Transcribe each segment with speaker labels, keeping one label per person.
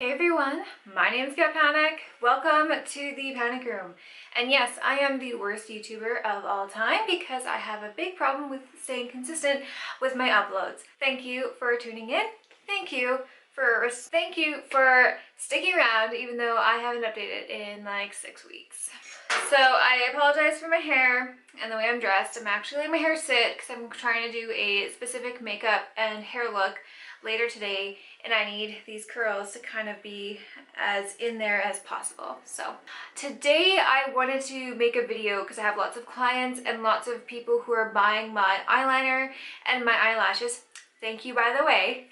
Speaker 1: Hey everyone, my name is Get Panic. Welcome to the Panic Room. And yes, I am the worst YouTuber of all time because I have a big problem with staying consistent with my uploads. Thank you for tuning in. Thank you for sticking around even though I haven't updated in like 6 weeks. So I apologize for my hair and the way I'm dressed. I'm actually letting my hair sit because I'm trying to do a specific makeup and hair look later today, and I need these curls to kind of be as in there as possible. So today I wanted to make a video because I have lots of clients and lots of people who are buying my eyeliner and my eyelashes. Thank you, by the way.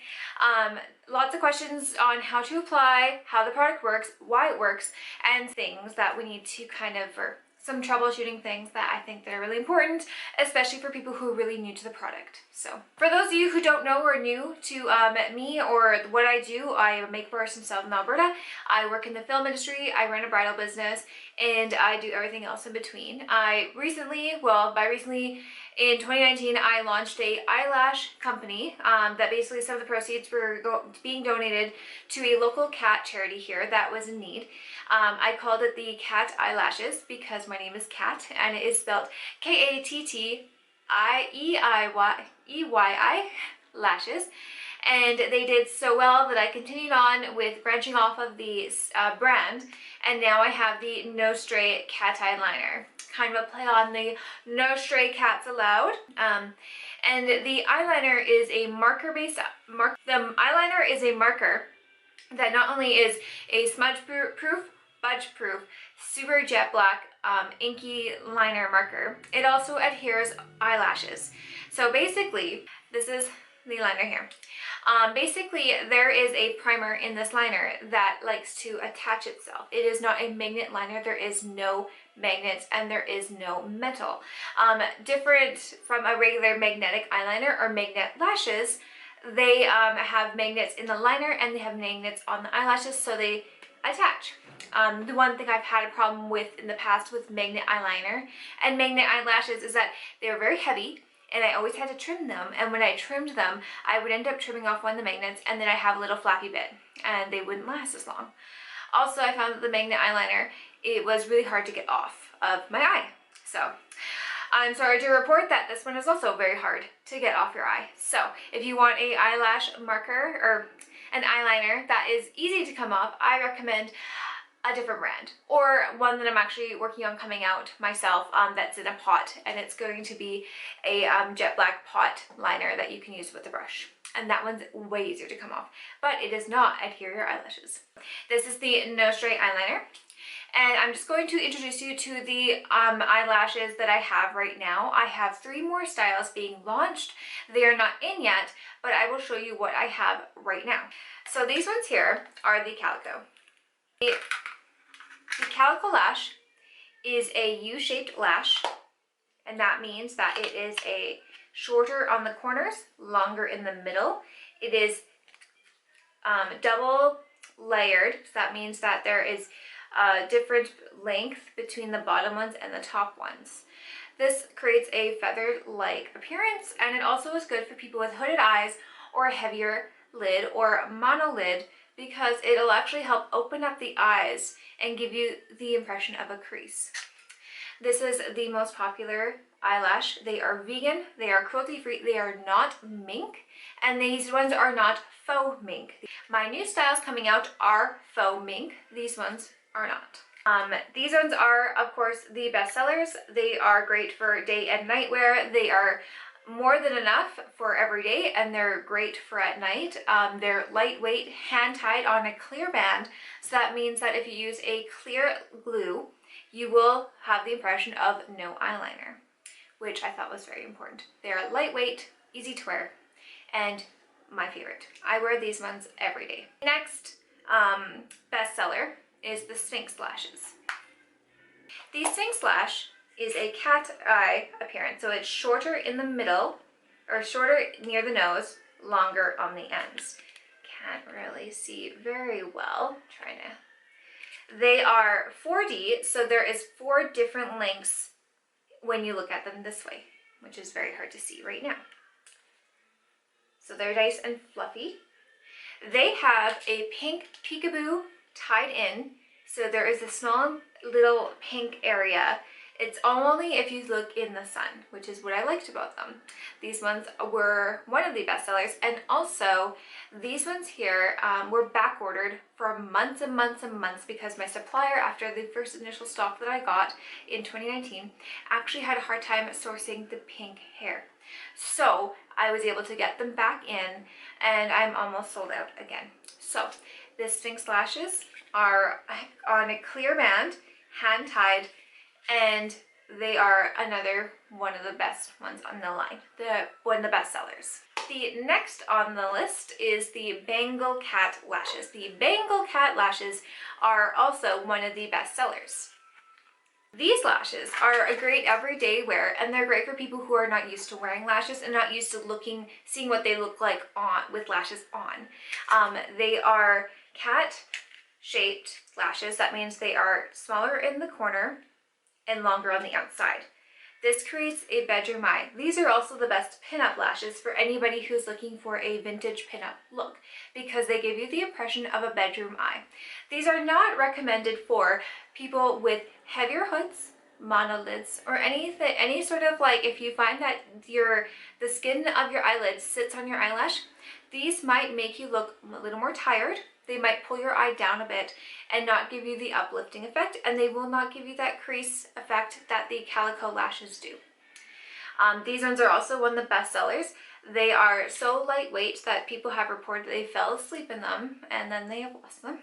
Speaker 1: Lots of questions on how to apply, how the product works, why it works, and things that we need to kind of, or some troubleshooting things that I think that are really important, especially for people who are really new to the product. So for those of you who don't know or are new to me or what I do, I am a makeup artist in Southern Alberta. I work in the film industry, I run a bridal business, and I do everything else in between. By recently, in 2019, I launched a eyelash company that basically some of the proceeds were being donated to a local cat charity here that was in need. I called it the Cat Eyelashes because my name is Kat and it is spelled KattEye Lashes. And they did so well that I continued on with branching off of the brand, and now I have the No Stray Cat Eyeliner, kind of a play on the No Stray Cats Allowed. And the eyeliner is a marker-based the eyeliner is a marker that not only is a smudge-proof, budge-proof, super jet black inky liner marker, it also adheres eyelashes. So basically, this is the liner here. Basically, there is a primer in this liner that likes to attach itself. It is not a magnet liner. There is no magnets and there is no metal. Different from a regular magnetic eyeliner or magnet lashes, they have magnets in the liner and they have magnets on the eyelashes, so they attach. The one thing I've had a problem with in the past with magnet eyeliner and magnet eyelashes is that they're very heavy, and I always had to trim them, and when I trimmed them I would end up trimming off one of the magnets and then I have a little flappy bit and they wouldn't last as long. Also, I found that the magnet eyeliner, it was really hard to get off of my eye. So I'm sorry to report that this one is also very hard to get off your eye. So if you want a eyelash marker or an eyeliner that is easy to come off, I recommend a different brand, or one that I'm actually working on coming out myself, that's in a pot, and it's going to be a jet black pot liner that you can use with a brush, and that one's way easier to come off, but it does not adhere your eyelashes. This is the No Stray eyeliner, and I'm just going to introduce you to the eyelashes that I have right now. I have 3 more styles being launched. They are not in yet, but I will show you what I have right now. So these ones here are the Calico. The Calico Lash is a U-shaped lash, and that means that it is a shorter on the corners, longer in the middle. It is double layered, so that means that there is a different length between the bottom ones and the top ones. This creates a feather-like appearance, and it also is good for people with hooded eyes or a heavier lid or monolid, because it'll actually help open up the eyes and give you the impression of a crease. This is the most popular eyelash. They are vegan, they are cruelty-free, they are not mink, and these ones are not faux mink. My new styles coming out are faux mink. These ones are not. These ones are, of course, the best sellers. They are great for day and night wear. They are more than enough for every day, and they're great for at night. They're lightweight, hand-tied on a clear band, so that means that if you use a clear glue, you will have the impression of no eyeliner, which I thought was very important. They are lightweight, easy to wear, and my favorite. I wear these ones every day. Next bestseller is the Sphynx Lashes. The Sphynx Lash is a cat eye appearance, so it's shorter in the middle, or shorter near the nose, longer on the ends. Can't really see very well. They are 4D, so there is 4 different lengths when you look at them this way, which is very hard to see right now. So they're nice and fluffy. They have a pink peekaboo tied in, so there is a small little pink area. It's only if you look in the sun, which is what I liked about them. These ones were one of the best sellers, and also these ones here were back ordered for months and months and months because my supplier, after the first initial stock that I got in 2019, actually had a hard time sourcing the pink hair. So I was able to get them back in, and I'm almost sold out again. So the Sphynx Lashes are on a clear band, hand tied, and they are another one of the best ones on the line, one of the best sellers. The next on the list is the Bangle Cat Lashes. The Bangle Cat Lashes are also one of the best sellers. These lashes are a great everyday wear, and they're great for people who are not used to wearing lashes and not used to seeing what they look like on with lashes on. They are cat-shaped lashes. That means they are smaller in the corner and longer on the outside. This creates a bedroom eye. These are also the best pinup lashes for anybody who's looking for a vintage pinup look because they give you the impression of a bedroom eye. These are not recommended for people with heavier hoods, monolids, or any sort of, like, if you find that the skin of your eyelids sits on your eyelash, these might make you look a little more tired. They might pull your eye down a bit and not give you the uplifting effect, and they will not give you that crease effect that the Calico Lashes do. These ones are also one of the best sellers. They are so lightweight that people have reported they fell asleep in them and then they have lost them.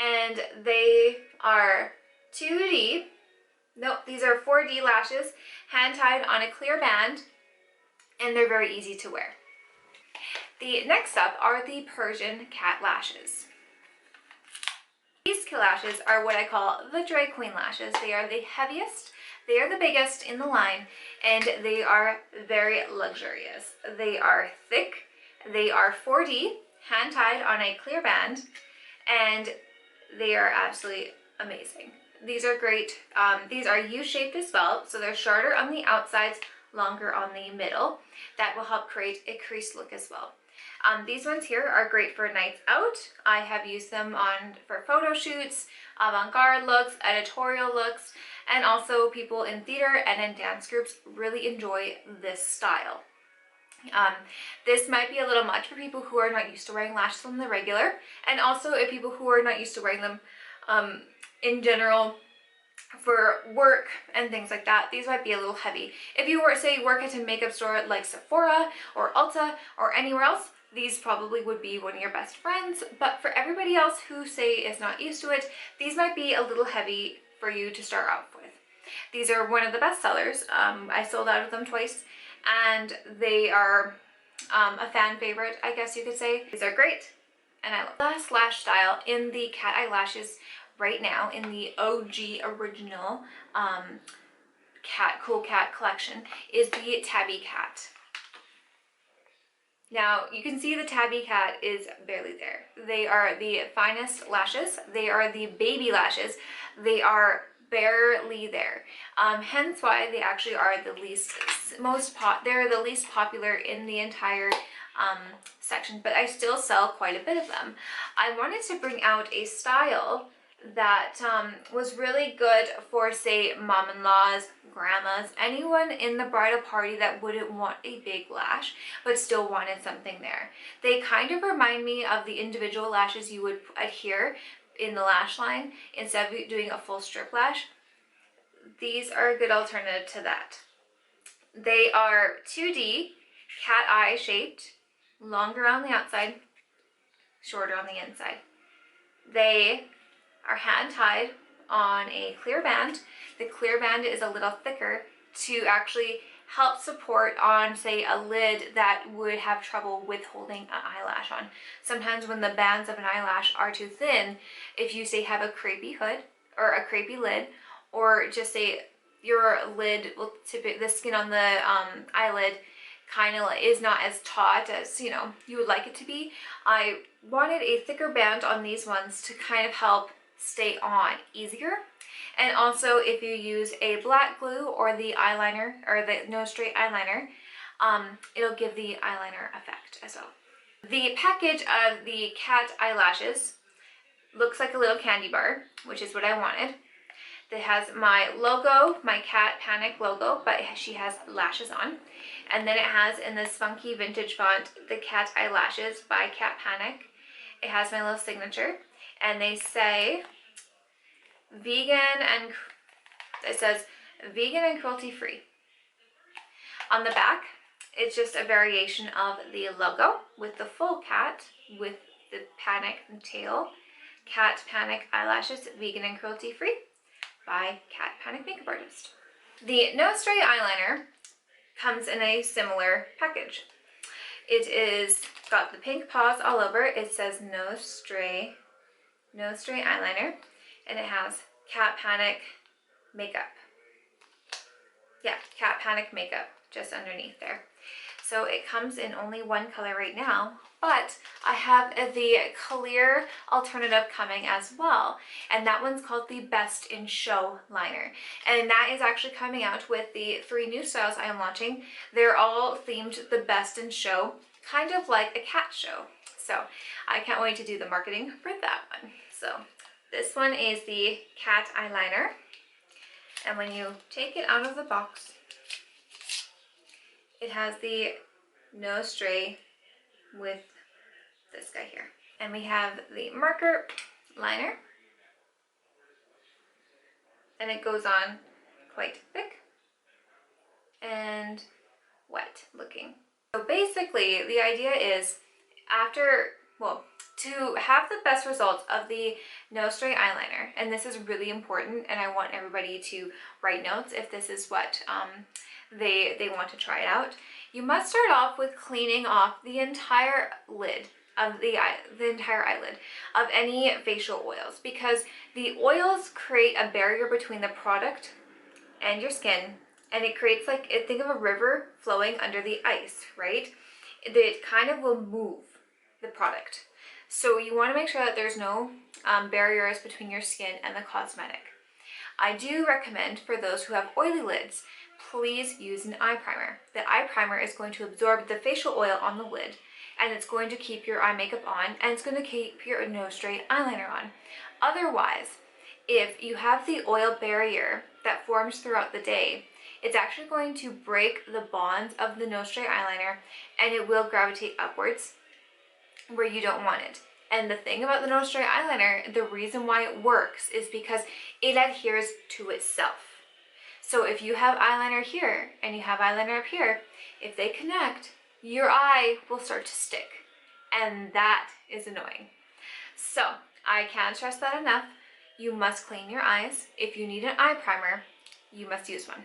Speaker 1: And they are 2D, nope, these are 4D lashes, hand-tied on a clear band, and they're very easy to wear. The next up are the Persian Cat Lashes. These lashes are what I call the drag queen lashes. They are the heaviest, they are the biggest in the line, and they are very luxurious. They are thick, they are 4D, hand-tied on a clear band, and they are absolutely amazing. These are great. These are U-shaped as well, so they're shorter on the outsides, longer on the middle. That will help create a crease look as well. These ones here are great for nights out. I have used them for photo shoots, avant-garde looks, editorial looks, and also people in theater and in dance groups really enjoy this style. This might be a little much for people who are not used to wearing lashes on the regular, and also if people who are not used to wearing them in general for work and things like that. These might be a little heavy. If you were, say, work at a makeup store like Sephora or Ulta or anywhere else, these probably would be one of your best friends. But for everybody else who, say, is not used to it, these might be a little heavy for you to start off with. These are one of the best sellers. I sold out of them twice, and they are a fan favorite, I guess you could say. These are great, and I love them. The last lash style in the cat eye lashes right now, in the OG original Cool Cat collection, is the Tabby Cat. Now you can see the Tabby Cat is barely there. They are the finest lashes. They are the baby lashes. They are barely there. Hence why they actually are the least popular in the entire section, but I still sell quite a bit of them. I wanted to bring out a style that was really good for, say, mom-in-laws, grandmas, anyone in the bridal party that wouldn't want a big lash but still wanted something there. They kind of remind me of the individual lashes you would adhere in the lash line instead of doing a full strip lash. These are a good alternative to that. They are 2D, cat eye shaped, longer on the outside, shorter on the inside. They are hand tied on a clear band. The clear band is a little thicker to actually help support on, say, a lid that would have trouble with holding an eyelash on. Sometimes when the bands of an eyelash are too thin, if you, say, have a crepey hood or a crepey lid, or just say your lid will the skin on the eyelid kind of is not as taut as, you know, you would like it to be. I wanted a thicker band on these ones to kind of help stay on easier. And also, if you use a black glue or the eyeliner or the No Stray Eyeliner, it'll give the eyeliner effect as well. The package of the cat eyelashes looks like a little candy bar, which is what I wanted. It has my logo, my Cat Panic logo, but she has lashes on. And then it has in this funky vintage font, the Cat Eyelashes by Cat Panic. It has my little signature, and they say vegan and, it says vegan and cruelty free. On the back, it's just a variation of the logo with the full cat with the panic tail. Cat Panic Eyelashes, vegan and cruelty free by Cat Panic Makeup Artist. The No Stray Eyeliner comes in a similar package. It is got the pink paws all over. It says No Stray Eyeliner, and it has Cat Panic Makeup. Yeah, Cat Panic Makeup just underneath there. So it comes in only one color right now, but I have the clear alternative coming as well, and that one's called the Best in Show liner, and that is actually coming out with the 3 new styles I am launching. They're all themed the Best in Show, kind of like a cat show. So I can't wait to do the marketing for that one. So this one is the Cat Eyeliner, and when you take it out of the box, it has the No Stray with this guy here. And we have the marker liner, and it goes on quite thick and wet looking. So basically the idea is to have the best results of the No Stray eyeliner, and this is really important, and I want everybody to write notes if this is what they want to try it out. You must start off with cleaning off the entire lid of the entire eyelid of any facial oils, because the oils create a barrier between the product and your skin, and it creates like, think of a river flowing under the ice, right? It kind of will move the product. So you want to make sure that there's no barriers between your skin and the cosmetic. I do recommend for those who have oily lids, please use an eye primer. The eye primer is going to absorb the facial oil on the lid, and it's going to keep your eye makeup on, and it's going to keep your No Stray eyeliner on. Otherwise, if you have the oil barrier that forms throughout the day, it's actually going to break the bonds of the No Stray eyeliner, and it will gravitate upwards where you don't want it. And the thing about the No Stray eyeliner, the reason why it works is because it adheres to itself. So if you have eyeliner here and you have eyeliner up here, if they connect, your eye will start to stick, and that is annoying. So I can't stress that enough. You must clean your eyes. If you need an eye primer, you must use one.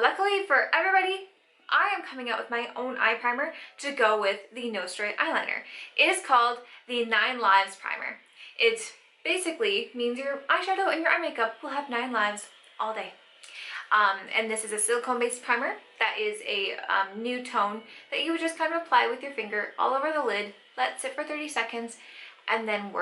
Speaker 1: Luckily for everybody, I am coming out with my own eye primer to go with the No Stray eyeliner. It is called the 9 Lives Primer. It basically means your eyeshadow and your eye makeup will have 9 lives all day. And this is a silicone-based primer that is a new tone that you would just kind of apply with your finger all over the lid, let sit for 30 seconds, and then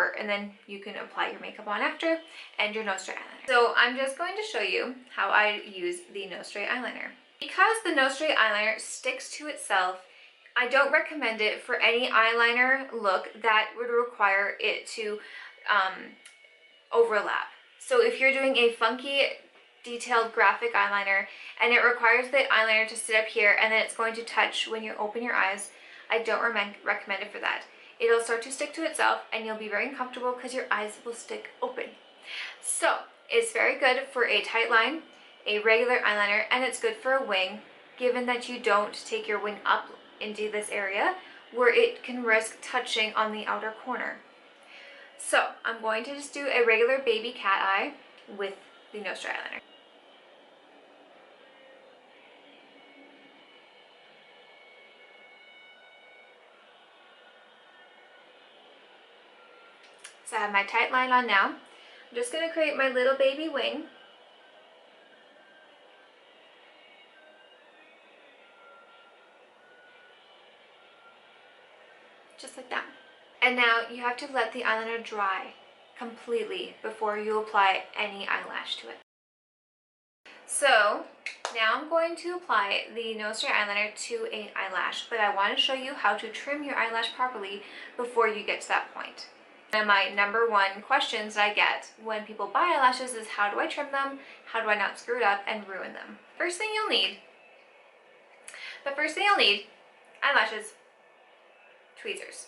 Speaker 1: you can apply your makeup on after and your No Stray eyeliner. So I'm just going to show you how I use the No Stray eyeliner. Because the No Stray eyeliner sticks to itself, I don't recommend it for any eyeliner look that would require it to overlap. So if you're doing a funky detailed graphic eyeliner and it requires the eyeliner to sit up here and then it's going to touch when you open your eyes, I don't recommend it for that. It'll start to stick to itself and you'll be very uncomfortable because your eyes will stick open. So it's very good for a tight line, a regular eyeliner, and it's good for a wing, given that you don't take your wing up into this area where it can risk touching on the outer corner. So I'm going to just do a regular baby cat eye with the No Stray eyeliner. So I have my tight line on now. I'm just going to create my little baby wing. Just like that. And now you have to let the eyeliner dry completely before you apply any eyelash to it. So now I'm going to apply the No Stray Eyeliner to an eyelash, but I want to show you how to trim your eyelash properly before you get to that point. One of my number one questions that I get when people buy eyelashes is, how do I trim them? How do I not screw it up and ruin them? The first thing you'll need, eyelashes, tweezers.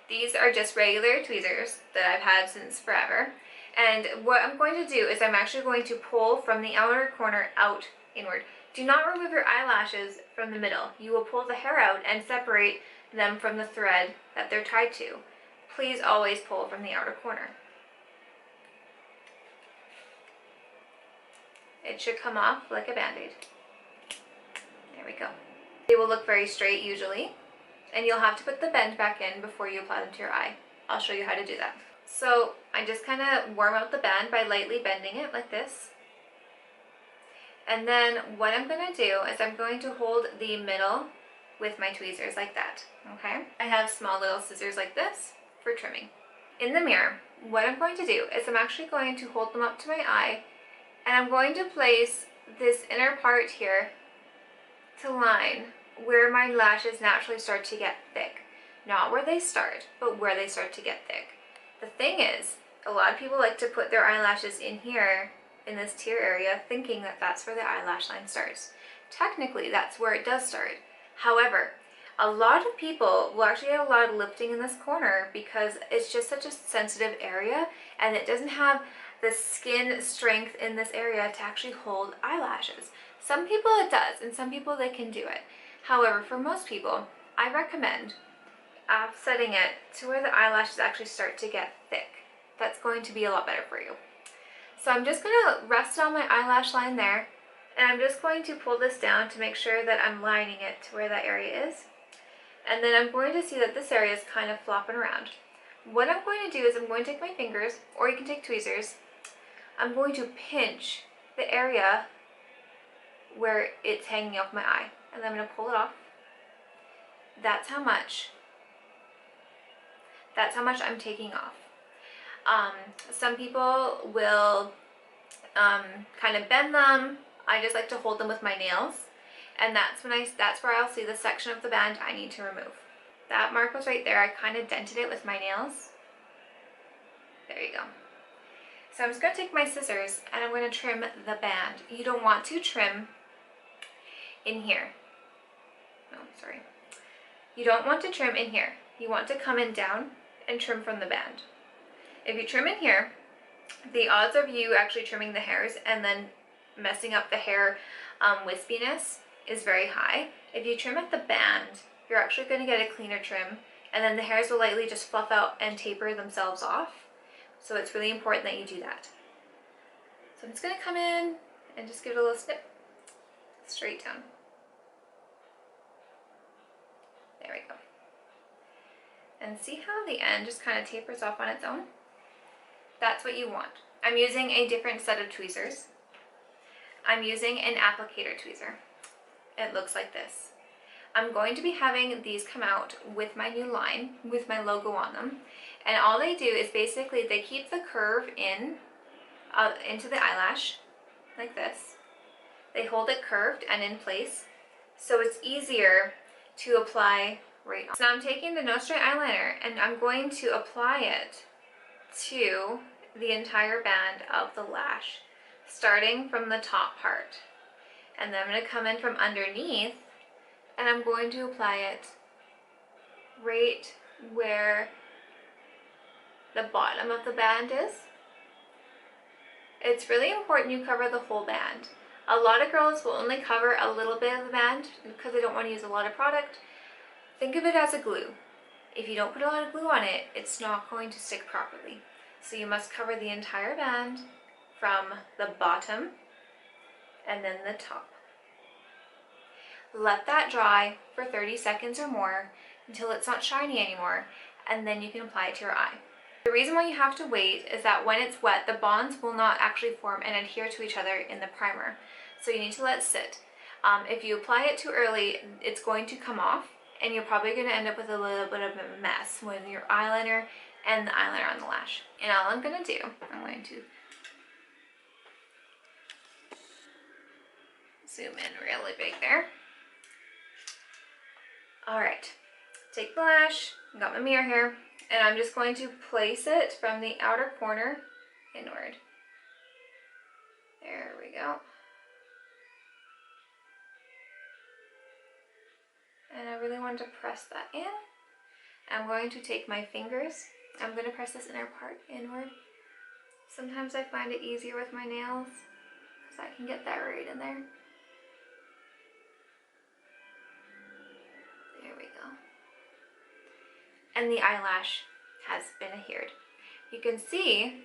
Speaker 1: These are just regular tweezers that I've had since forever. And what I'm going to do is I'm actually going to pull from the outer corner out inward. Do not remove your eyelashes from the middle. You will pull the hair out and separate them from the thread that they're tied to. Please always pull from the outer corner. It should come off like a band-aid. There we go. They will look very straight usually, and you'll have to put the bend back in before you apply them to your eye. I'll show you how to do that. So I just kind of warm out the band by lightly bending it like this. And then what I'm going to do is I'm going to hold the middle with my tweezers like that, okay? I have small little scissors like this for trimming. In the mirror, what I'm going to do is I'm actually going to hold them up to my eye, and I'm going to place this inner part here to line where my lashes naturally start to get thick. Not where they start, but where they start to get thick. The thing is, a lot of people like to put their eyelashes in here, in this tear area, thinking that that's where the eyelash line starts. Technically, that's where it does start. However, a lot of people will actually get a lot of lifting in this corner because it's just such a sensitive area, and it doesn't have the skin strength in this area to actually hold eyelashes. Some people it does, and some people they can do it. However, for most people, I recommend offsetting it to where the eyelashes actually start to get thick. That's going to be a lot better for you. So I'm just going to rest on my eyelash line there, and I'm just going to pull this down to make sure that I'm lining it to where that area is. And then I'm going to see that this area is kind of flopping around. What I'm going to do is I'm going to take my fingers, or you can take tweezers. I'm going to pinch the area where it's hanging off my eye, and then I'm going to pull it off. That's how much I'm taking off. Some people will kind of bend them. I just like to hold them with my nails, and that's where I'll see the section of the band I need to remove. That mark was right there. I kind of dented it with my nails. There you go. So I'm just going to take my scissors and I'm going to trim the band. You don't want to trim in here. No, sorry. You don't want to trim in here. You want to come in down and trim from the band. If you trim in here, the odds of you actually trimming the hairs and then messing up the hair wispiness is very high. If you trim at the band, you're actually going to get a cleaner trim, and then the hairs will lightly just fluff out and taper themselves off. So it's really important that you do that. So I'm just going to come in and just give it a little snip straight down. There we go. And see how the end just kind of tapers off on its own? That's what you want. I'm using a different set of tweezers. I'm using an applicator tweezer. It looks like this. I'm going to be having these come out with my new line, with my logo on them. And all they do is basically they keep the curve in, into the eyelash, like this. They hold it curved and in place, so it's easier to apply right on. So now I'm taking the No Stray Eyeliner and I'm going to apply it to the entire band of the lash, starting from the top part. And then I'm going to come in from underneath and I'm going to apply it right where the bottom of the band is. It's really important you cover the whole band. A lot of girls will only cover a little bit of the band because they don't want to use a lot of product. Think of it as a glue. If you don't put a lot of glue on it, it's not going to stick properly. So you must cover the entire band from the bottom and then the top. Let that dry for 30 seconds or more until it's not shiny anymore, and then you can apply it to your eye. The reason why you have to wait is that when it's wet, the bonds will not actually form and adhere to each other in the primer. So you need to let it sit. If you apply it too early, it's going to come off, and you're probably going to end up with a little bit of a mess with your eyeliner and the eyeliner on the lash. And all I'm going to do, I'm going to zoom in really big there. All right, take the lash, got my mirror here, and I'm just going to place it from the outer corner inward. There we go. And I really want to press that in. I'm going to take my fingers. I'm going to press this inner part inward. Sometimes I find it easier with my nails because I can get that right in there. There we go. And the eyelash has been adhered. You can see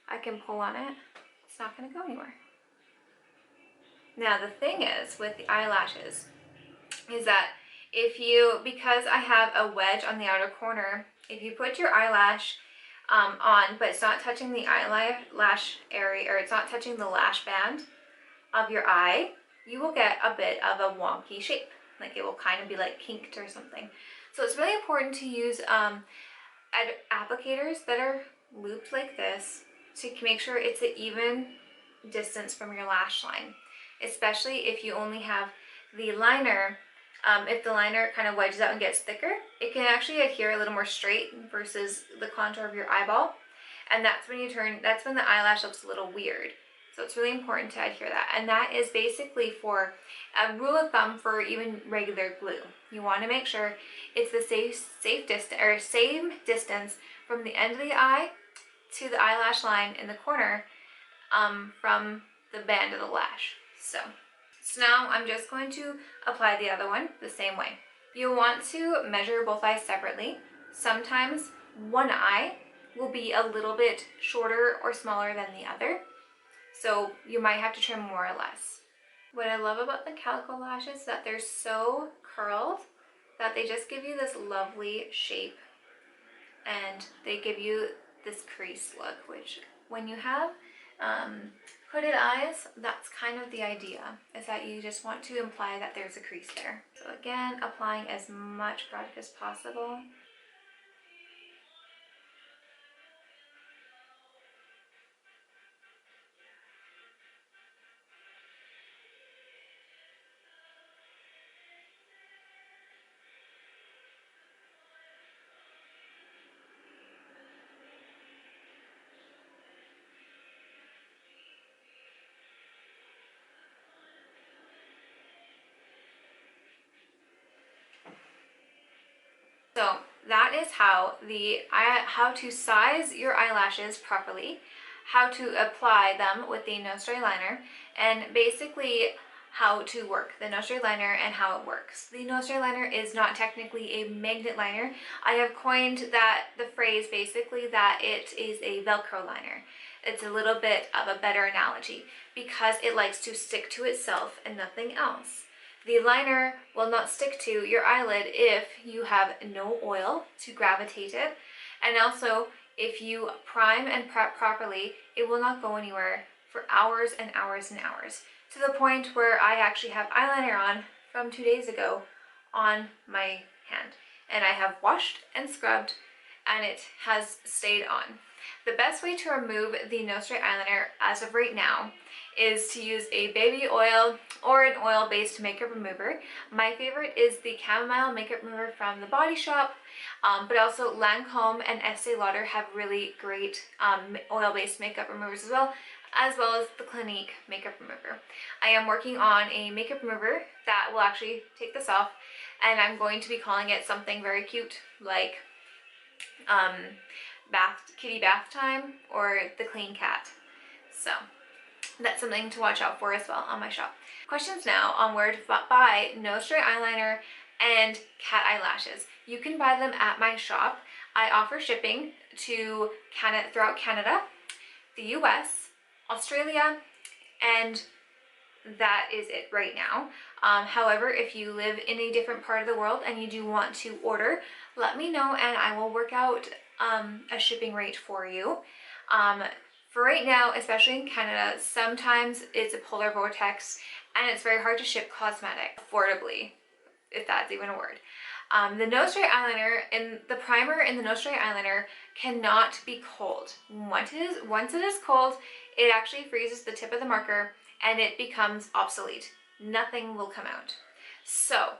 Speaker 1: I can pull on it. It's not going to go anywhere. Now the thing is with the eyelashes is that because I have a wedge on the outer corner, if you put your eyelash on, but it's not touching the eyelash area, or it's not touching the lash band of your eye, you will get a bit of a wonky shape. Like it will kind of be like kinked or something. So it's really important to use applicators that are looped like this to make sure it's an even distance from your lash line, especially if you only have the liner. If the liner kind of wedges out and gets thicker, it can actually adhere a little more straight versus the contour of your eyeball. And that's when the eyelash looks a little weird. So it's really important to adhere that. And that is basically for a rule of thumb for even regular glue. You want to make sure it's the same distance from the end of the eye to the eyelash line in the corner from the band of the lash. So now I'm just going to apply the other one the same way. You'll want to measure both eyes separately. Sometimes one eye will be a little bit shorter or smaller than the other, so you might have to trim more or less. What I love about the Calico Lashes is that they're so curled that they just give you this lovely shape, and they give you this crease look, which when you have hooded eyes, that's kind of the idea, is that you just want to imply that there's a crease there. So again, applying as much product as possible. So that is how to size your eyelashes properly, how to apply them with the No Stray liner, and basically how to work the No Stray liner and how it works. The No Stray liner is not technically a magnet liner. I have coined the phrase basically that it is a Velcro liner. It's a little bit of a better analogy because it likes to stick to itself and nothing else. The liner will not stick to your eyelid if you have no oil to gravitate it, and also if you prime and prep properly, it will not go anywhere for hours and hours and hours, to the point where I actually have eyeliner on from 2 days ago on my hand, and I have washed and scrubbed and it has stayed on. The best way to remove the No Stray eyeliner as of right now is to use a baby oil or an oil-based makeup remover. My favorite is the chamomile makeup remover from the Body Shop, but also Lancome and Estee Lauder have really great oil-based makeup removers as well as the Clinique makeup remover. I am working on a makeup remover that will actually take this off, and I'm going to be calling it something very cute like kitty bath time or the clean cat. So that's something to watch out for as well on my shop. Questions now on where to buy No Stray eyeliner and cat eyelashes. You can buy them at my shop. I offer shipping to throughout Canada, the US, Australia, and that is it right now. However, if you live in a different part of the world and you do want to order, let me know and I will work out a shipping rate for you. For right now, especially in Canada, sometimes it's a polar vortex and it's very hard to ship cosmetic affordably, if that's even a word. The No Stray Eyeliner and the primer in the No Stray Eyeliner cannot be cold. Once it is cold, it actually freezes the tip of the marker and it becomes obsolete. Nothing will come out. So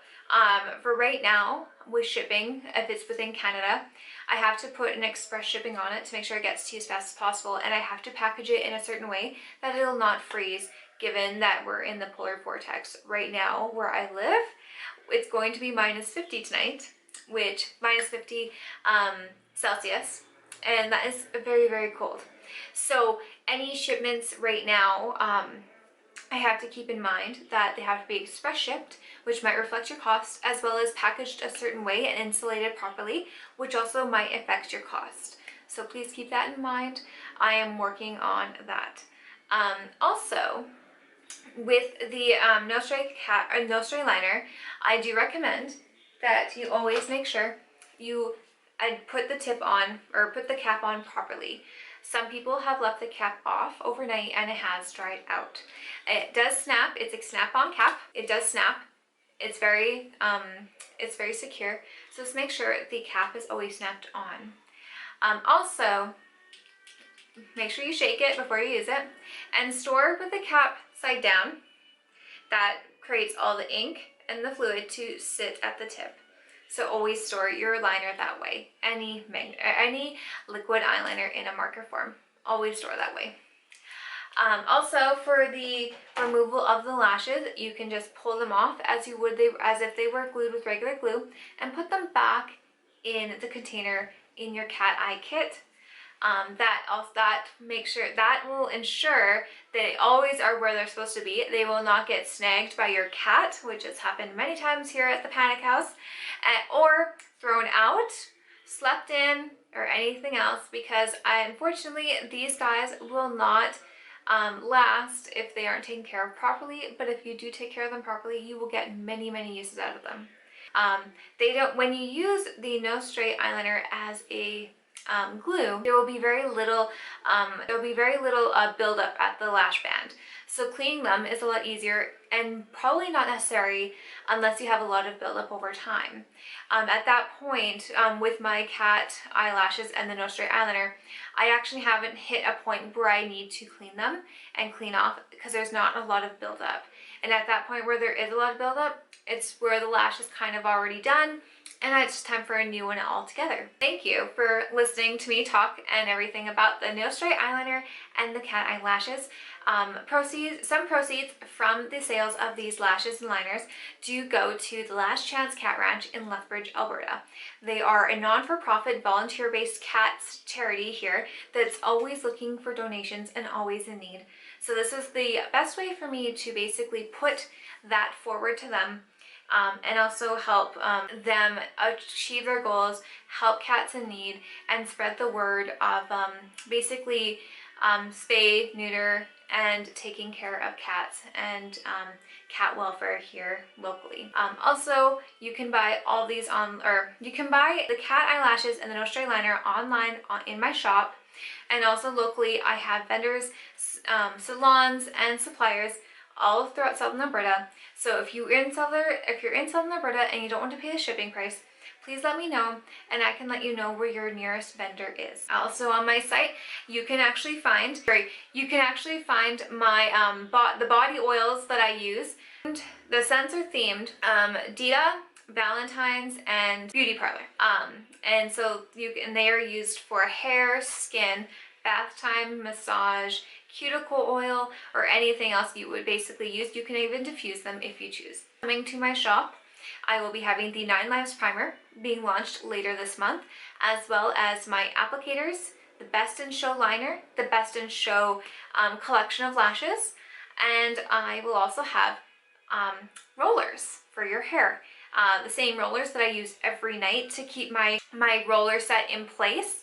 Speaker 1: for right now, with shipping, if it's within Canada, I have to put an express shipping on it to make sure it gets to you as fast as possible, and I have to package it in a certain way that it'll not freeze, given that we're in the polar vortex right now where I live. It's going to be -50 tonight, which -50 Celsius, and that is very, very cold. So any shipments right now, I have to keep in mind that they have to be express shipped, which might reflect your cost, as well as packaged a certain way and insulated properly, which also might affect your cost. So please keep that in mind. I am working on that. Also, with the No Stray Liner, I do recommend that you always make sure you put the tip on, or put the cap on properly. Some people have left the cap off overnight and it has dried out. It does snap. It's a snap-on cap. It does snap. It's very secure. So just make sure the cap is always snapped on. Also, make sure you shake it before you use it, and store with the cap side down. That creates all the ink and the fluid to sit at the tip. So always store your liner that way. Any liquid eyeliner in a marker form, always store that way. Also, for the removal of the lashes, you can just pull them off as if they were glued with regular glue, and put them back in the container in your cat eye kit. That will ensure that they always are where they're supposed to be. They will not get snagged by your cat, which has happened many times here at the Panic House, or thrown out, slept in, or anything else, because unfortunately these guys will not last if they aren't taken care of properly. But if you do take care of them properly, you will get many, many uses out of them. When you use the No Stray Eyeliner as a glue, there will be very little buildup at the lash band. So cleaning them is a lot easier, and probably not necessary unless you have a lot of buildup over time. At that point, with my cat eyelashes and the No Stray Eyeliner, I actually haven't hit a point where I need to clean them and clean off, because there's not a lot of buildup. And at that point where there is a lot of buildup, it's where the lash is kind of already done, and it's just time for a new one altogether. Thank you for listening to me talk and everything about the No Stray Eyeliner and the cat eyelashes. Some proceeds from the sales of these lashes and liners do go to the Last Chance Cat Ranch in Lethbridge, Alberta. They are a non-for-profit, volunteer-based cats charity here that's always looking for donations and always in need. So this is the best way for me to basically put that forward to them, and also help them achieve their goals, help cats in need, and spread the word of basically spay, neuter, and taking care of cats and cat welfare here locally. Also, you can buy all these you can buy the cat eyelashes and the No Stray Liner online in my shop, and also locally I have vendors, salons, and suppliers all throughout Southern Alberta. So if you're in Southern Alberta and you don't want to pay the shipping price, please let me know, and I can let you know where your nearest vendor is. Also on my site, you can actually find my the body oils that I use. The scents are themed Dita, Valentine's, and Beauty Parlor. And so they are used for hair, skin, bath time, massage, cuticle oil, or anything else you would basically use. You can even diffuse them if you choose. Coming to my shop, I will be having the 9 Lives Primer being launched later this month, as well as my applicators, the Best in Show liner, the Best in Show collection of lashes, and I will also have rollers for your hair. The same rollers that I use every night to keep my roller set in place.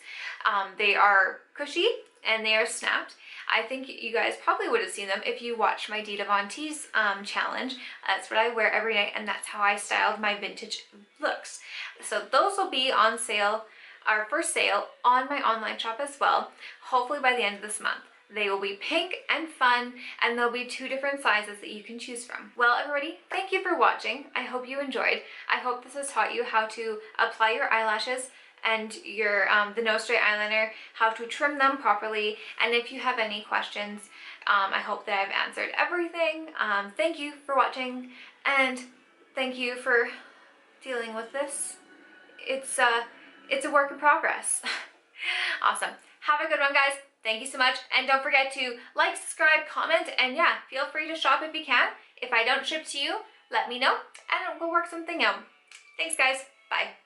Speaker 1: They are cushy and they are snapped. I think you guys probably would have seen them if you watched my Dita Von Tease challenge. That's what I wear every night, and that's how I styled my vintage looks. So those will be on sale, or for sale, on my online shop as well, hopefully by the end of this month. They will be pink and fun, and there'll be 2 different sizes that you can choose from. Well, everybody, thank you for watching. I hope you enjoyed. I hope this has taught you how to apply your eyelashes and your the No Stray eyeliner, how to trim them properly, and if you have any questions, I hope that I've answered everything. Thank you for watching, and thank you for dealing with this. It's a work in progress. Awesome. Have a good one, guys. Thank you so much. And don't forget to like, subscribe, comment, and yeah, feel free to shop if you can. If I don't ship to you, let me know and we'll work something out. Thanks, guys. Bye.